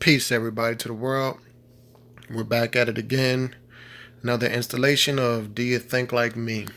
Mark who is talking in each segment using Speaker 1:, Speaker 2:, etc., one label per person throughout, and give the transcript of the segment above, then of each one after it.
Speaker 1: Peace, everybody, to the world. We're back at it again. Another installation of Do You Think Like Me?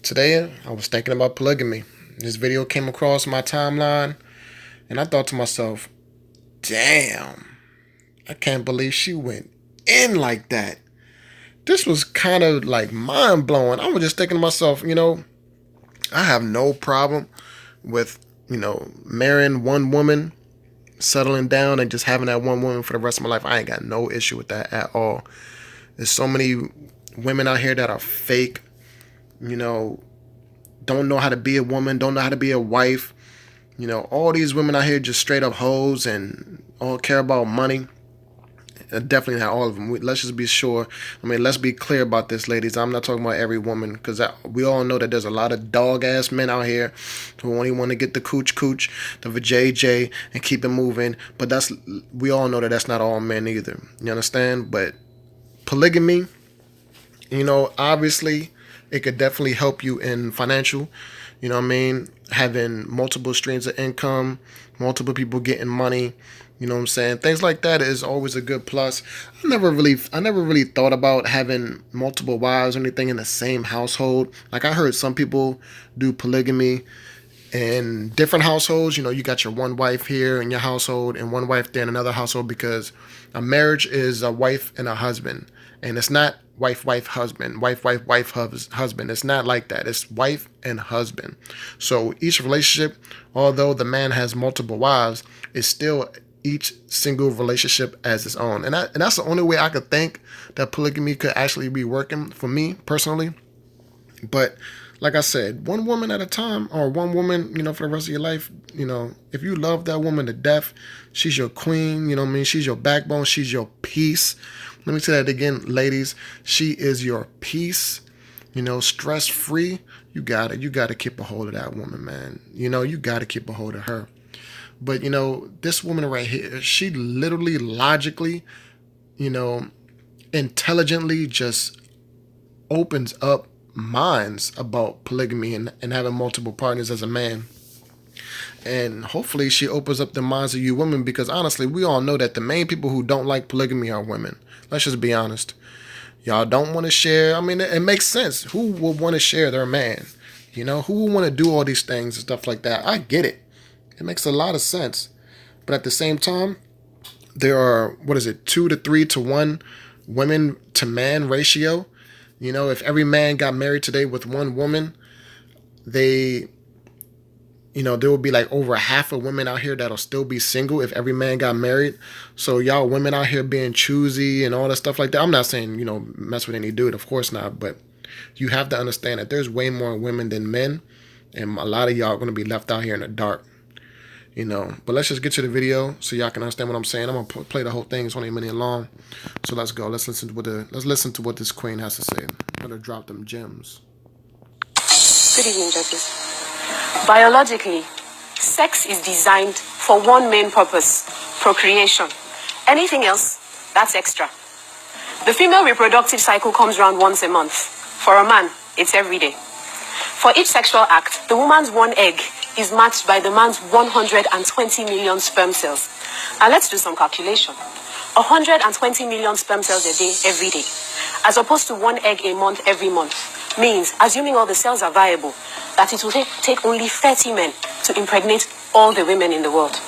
Speaker 1: Today, I was thinking about polygamy. This video came across my timeline, and I thought to myself, damn, I can't believe she went in like that. This was kind of like mind blowing. I was just thinking to myself, I have no problem with, marrying one woman, settling down and just having that one woman for the rest of my life. I ain't got no issue with that at all. There's so many women out here that are fake, don't know how to be a woman, don't know how to be a wife. All these women out here just straight up hoes and all care about money. Definitely not all of them. Let's just be sure. Let's be clear about this, ladies. I'm not talking about every woman, because we all know that there's a lot of dog-ass men out here who only want to get the cooch, the vajayjay, and keep it moving. But we all know that that's not all men either. You understand? But polygamy, obviously, it could definitely help you in financial. Having multiple streams of income, multiple people getting money. Things like that is always a good plus. I never really thought about having multiple wives or anything in the same household. Like, I heard some people do polygamy in different households. You got your one wife here in your household and one wife there in another household, because a marriage is a wife and a husband. And it's not wife, husband, wife, husband. It's not like that. It's wife and husband. So each relationship, although the man has multiple wives, is still each single relationship as its own. And that's the only way I could think that polygamy could actually be working for me personally. But like I said, one woman at a time, or one woman, for the rest of your life. If you love that woman to death, she's your queen, she's your backbone, she's your peace. Let me say that again, ladies. She is your peace, stress free. You gotta keep a hold of that woman, man. You gotta keep a hold of her. But, this woman right here, she literally, logically, intelligently just opens up minds about polygamy and having multiple partners as a man. And hopefully she opens up the minds of you women, because honestly, we all know that the main people who don't like polygamy are women. Let's just be honest. Y'all don't want to share. It makes sense. Who would want to share their man? Who would want to do all these things and stuff like that? I get it. It makes a lot of sense. But at the same time, there are, 2 to 3 to 1 women to man ratio. If every man got married today with one woman, there would be like over half of women out here that'll still be single if every man got married. So y'all women out here being choosy and all that stuff like that. I'm not saying, mess with any dude, of course not. But you have to understand that there's way more women than men. And a lot of y'all are going to be left out here in the dark. But let's just get to the video so y'all can understand what I'm saying. I'm going to play the whole thing. It's only a minute long. So let's go. Let's listen to what this queen has to say. I'm going to drop them gems.
Speaker 2: Good evening, judges. Biologically, sex is designed for one main purpose: procreation. Anything else, that's extra. The female reproductive cycle comes around once a month. For a man, it's every day. For each sexual act, the woman's one egg is matched by the man's 120 million sperm cells. Now let's do some calculation. 120 million sperm cells a day, every day, as opposed to one egg a month, every month, means, assuming all the cells are viable, that it will take only 30 men to impregnate all the women in the world.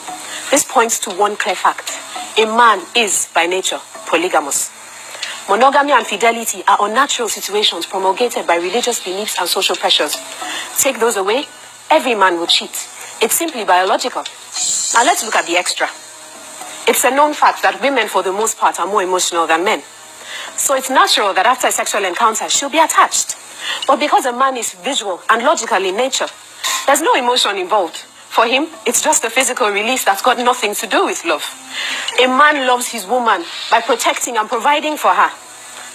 Speaker 2: This points to one clear fact. A man is, by nature, polygamous. Monogamy and fidelity are unnatural situations promulgated by religious beliefs and social pressures. Take those away, every man will cheat. It's simply biological. Now let's look at the extra. It's a known fact that women, for the most part, are more emotional than men. So it's natural that after a sexual encounter, she'll be attached. But because a man is visual and logical in nature, there's no emotion involved. For him, it's just a physical release that's got nothing to do with love. A man loves his woman by protecting and providing for her.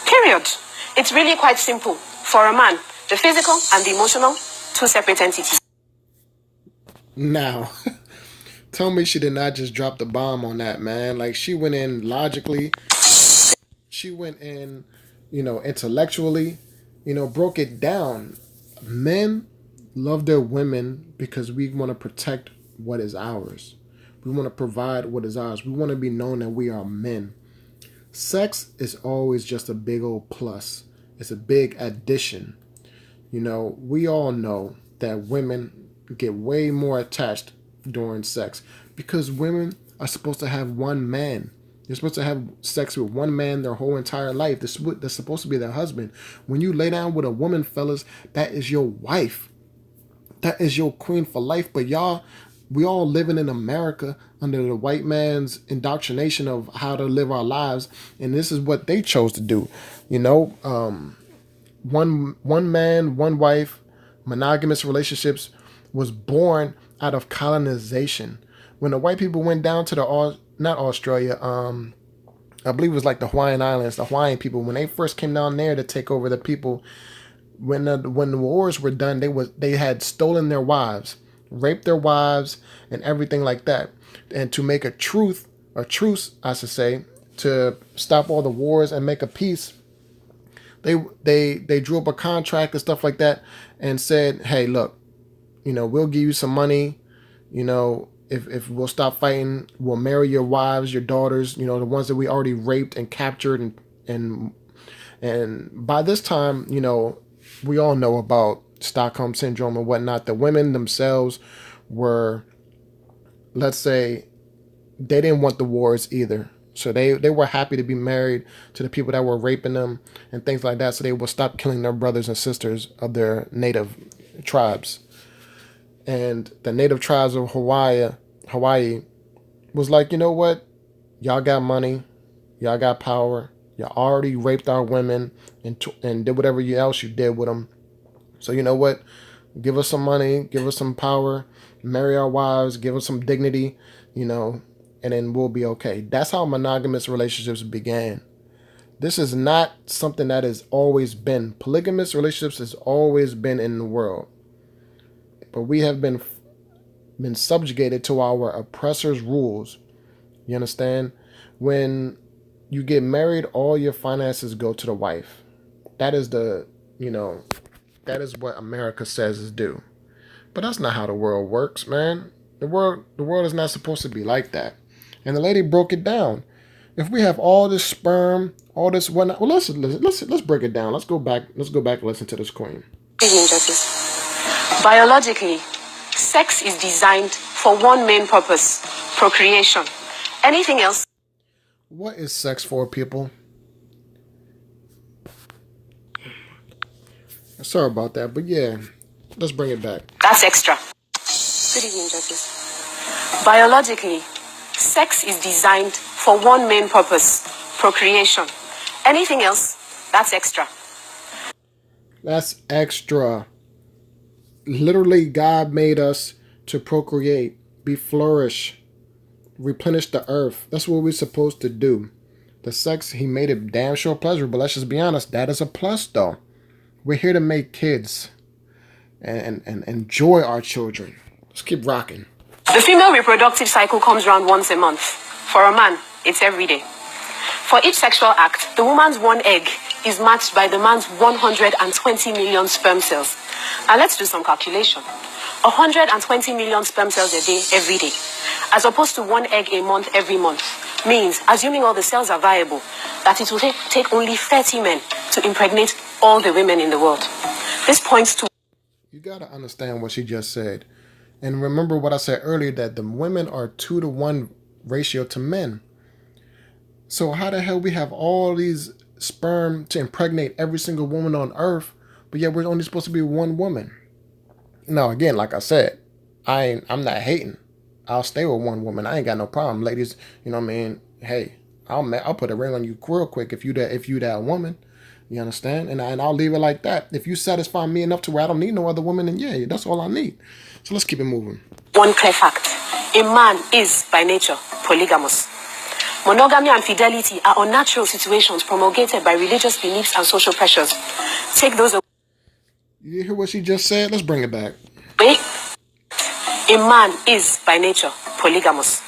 Speaker 2: Period. It's really quite simple. For a man, the physical and the emotional, two separate entities.
Speaker 1: Now, tell me she did not just drop the bomb on that, man. Like, she went in logically. She went in, intellectually, broke it down. Men love their women because we want to protect what is ours. We We want to provide what is ours. We want to be known that we are men. Sex is always just a big old plus. It's a big addition. You know, we all know that women get way more attached during sex because women are supposed to have one man. They're supposed to have sex with one man their whole entire life. That's supposed to be their husband. When you lay down with a woman, fellas, that is your wife. That is your queen for life. But y'all, we all living in America under the white man's indoctrination of how to live our lives, and this is what they chose to do. You know, one man, one wife, monogamous relationships was born out of colonization. When the white people went down to not Australia, I believe it was like the Hawaiian Islands, the Hawaiian people, when they first came down there to take over the people, when the wars were done, they had stolen their wives, raped their wives, and everything like that. And to make a truce, I should say, to stop all the wars and make a peace, they drew up a contract and stuff like that and said, hey, look, you know, we'll give you some money, you know, if we'll stop fighting, we'll marry your wives, your daughters, you know, the ones that we already raped and captured. And by this time, you know, we all know about Stockholm Syndrome and whatnot. The women themselves were, let's say, they didn't want the wars either. So they were happy to be married to the people that were raping them and things like that. So they would stop killing their brothers and sisters of their native tribes. And the native tribes of Hawaii was like, you know what? Y'all got money. Y'all got power. Y'all already raped our women and did whatever else you did with them. So you know what? Give us some money. Give us some power. Marry our wives. Give us some dignity, you know, and then we'll be okay. That's how monogamous relationships began. This is not something that has always been. Polygamous relationships has always been in the world. But we have been subjugated to our oppressors' rules. You understand? When you get married, all your finances go to the wife. That is that is what America says is due. But that's not how the world works, man. The world is not supposed to be like that. And the lady broke it down. If we have all this sperm, all this whatnot, well, let's break it down. Let's go back and listen to this queen.
Speaker 2: Biologically, sex is designed for one main purpose: procreation. Anything else?
Speaker 1: What is sex for, people? Sorry about that, but yeah, let's bring it back.
Speaker 2: That's extra. Good evening, judges. Biologically, sex is designed for one main purpose: procreation. Anything else, that's extra.
Speaker 1: That's extra. Literally, God made us to procreate, flourish, replenish the earth. That's what we're supposed to do. The sex, he made it damn sure pleasurable. Let's just be honest. That is a plus, though. We're here to make kids and enjoy our children. Let's keep rocking.
Speaker 2: The female reproductive cycle comes around once a month. For a man, it's every day. For each sexual act, the woman's one egg is matched by the man's 120 million sperm cells. Now let's do some calculation. 120 million sperm cells a day, every day, as opposed to one egg a month, every month, means, assuming all the cells are viable, that it will take only 30 men to impregnate all the women in the world. This points to...
Speaker 1: You got to understand what she just said. And remember what I said earlier, that the women are 2-to-1 ratio to men. So how the hell we have all these sperm to impregnate every single woman on earth, but yet we're only supposed to be one woman? Now, again, like I said, I'm not hating. I'll stay with one woman. I ain't got no problem, ladies. You know what I mean? Hey, I'll put a ring on you real quick if you that woman. You understand? And I'll leave it like that. If you satisfy me enough to where I don't need no other woman, then yeah, that's all I need. So let's keep it moving.
Speaker 2: One clear fact: a man is by nature polygamous. Monogamy and fidelity are unnatural situations promulgated by religious beliefs and social pressures. Take those away.
Speaker 1: You hear what she just said? Let's bring it back.
Speaker 2: Wait. A man is by nature polygamous.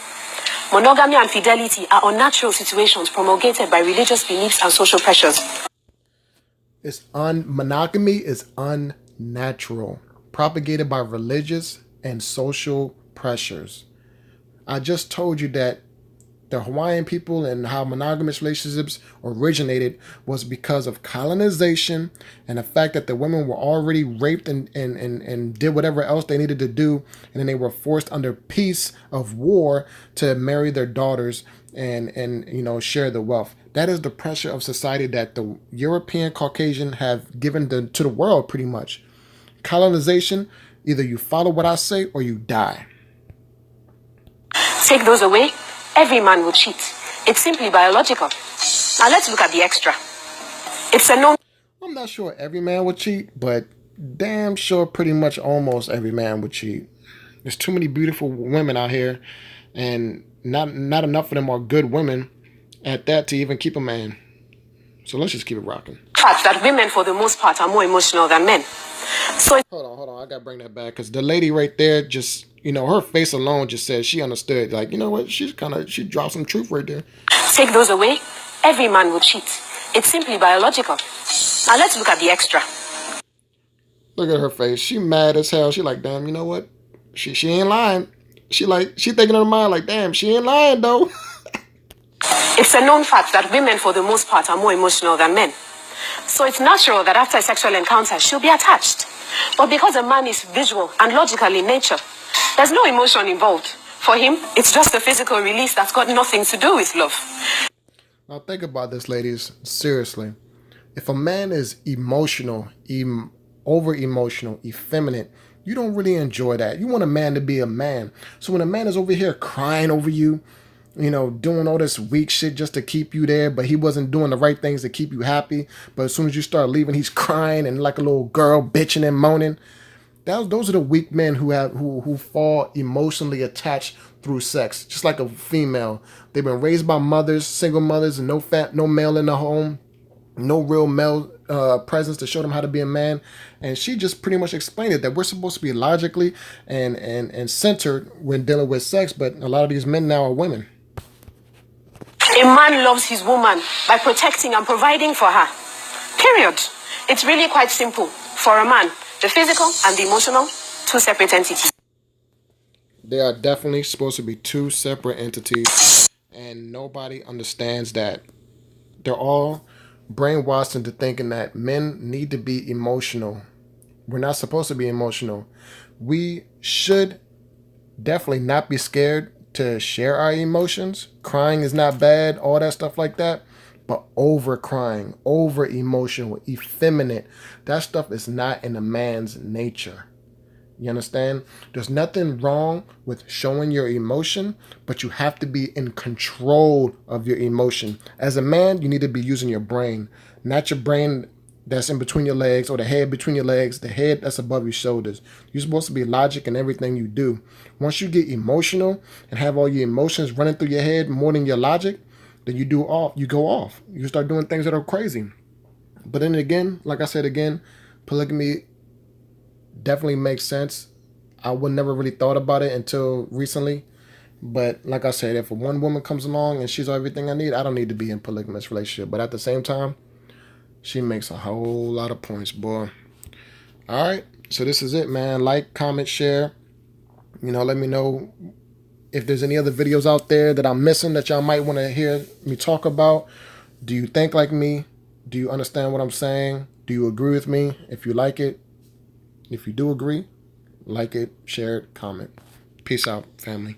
Speaker 2: Monogamy and fidelity are unnatural situations promulgated by religious beliefs and social pressures.
Speaker 1: Monogamy is unnatural, propagated by religious and social pressures. I just told you that the Hawaiian people and how monogamous relationships originated was because of colonization and the fact that the women were already raped and did whatever else they needed to do. And then they were forced under peace of war to marry their daughters and share the wealth. That is the pressure of society that the European Caucasian have given to the world pretty much. Colonization, either you follow what I say or you die.
Speaker 2: Take those away, every man will cheat. It's simply biological. Now let's look at the extra. It's a known...
Speaker 1: I'm not sure every man would cheat, but damn sure pretty much almost every man would cheat. There's too many beautiful women out here, and not enough of them are good women at that to even keep a man. So let's just keep it rocking.
Speaker 2: Fact that women, for the most part, are more emotional than men. So
Speaker 1: hold on, I gotta bring that back because the lady right there just, her face alone just said she understood. Like, you know what? She dropped some truth right there.
Speaker 2: Take those away, every man will cheat. It's simply biological. Now let's look at the extra.
Speaker 1: Look at her face. She mad as hell. She like, damn, you know what? She ain't lying. She thinking in her mind like, damn, she ain't lying though.
Speaker 2: It's a known fact that women, for the most part, are more emotional than men. So it's natural that after a sexual encounter, she'll be attached. But because a man is visual and logical in nature, there's no emotion involved. For him, it's just a physical release that's got nothing to do with love.
Speaker 1: Now think about this, ladies. Seriously. If a man is emotional, over-emotional, effeminate, you don't really enjoy that. You want a man to be a man. So when a man is over here crying over you, doing all this weak shit just to keep you there, but he wasn't doing the right things to keep you happy. But as soon as you start leaving, he's crying and like a little girl bitching and moaning. Those are the weak men who fall emotionally attached through sex. Just like a female. They've been raised by mothers, single mothers, and no male in the home. No real male presence to show them how to be a man. And she just pretty much explained it, that we're supposed to be logically and centered when dealing with sex, but a lot of these men now are women.
Speaker 2: A man loves his woman by protecting and providing for her. Period. It's really quite simple. For a man, the physical and the emotional, two separate entities.
Speaker 1: They are definitely supposed to be two separate entities, and nobody understands that. They're all brainwashed into thinking that men need to be emotional. We're not supposed to be emotional. We should definitely not be scared to share our emotions. Crying is not bad, all that stuff like that. But over crying, over emotional, effeminate, that stuff is not in a man's nature. You understand? There's nothing wrong with showing your emotion, but you have to be in control of your emotion. As a man, you need to be using your brain, not your brain that's in between your legs or the head between your legs, the head that's above your shoulders. You're supposed to be logic in everything you do. Once you get emotional and have all your emotions running through your head more than your logic, then you go off. You start doing things that are crazy. But then again, like I said again, polygamy definitely makes sense. I would never really thought about it until recently. But like I said, if one woman comes along and she's everything I need, I don't need to be in a polygamous relationship. But at the same time, she makes a whole lot of points, boy. All right. So this is it, man. Like, comment, share. Let me know if there's any other videos out there that I'm missing that y'all might want to hear me talk about. Do you think like me? Do you understand what I'm saying? Do you agree with me? If you like it, if you do agree, like it, share it, comment. Peace out, family.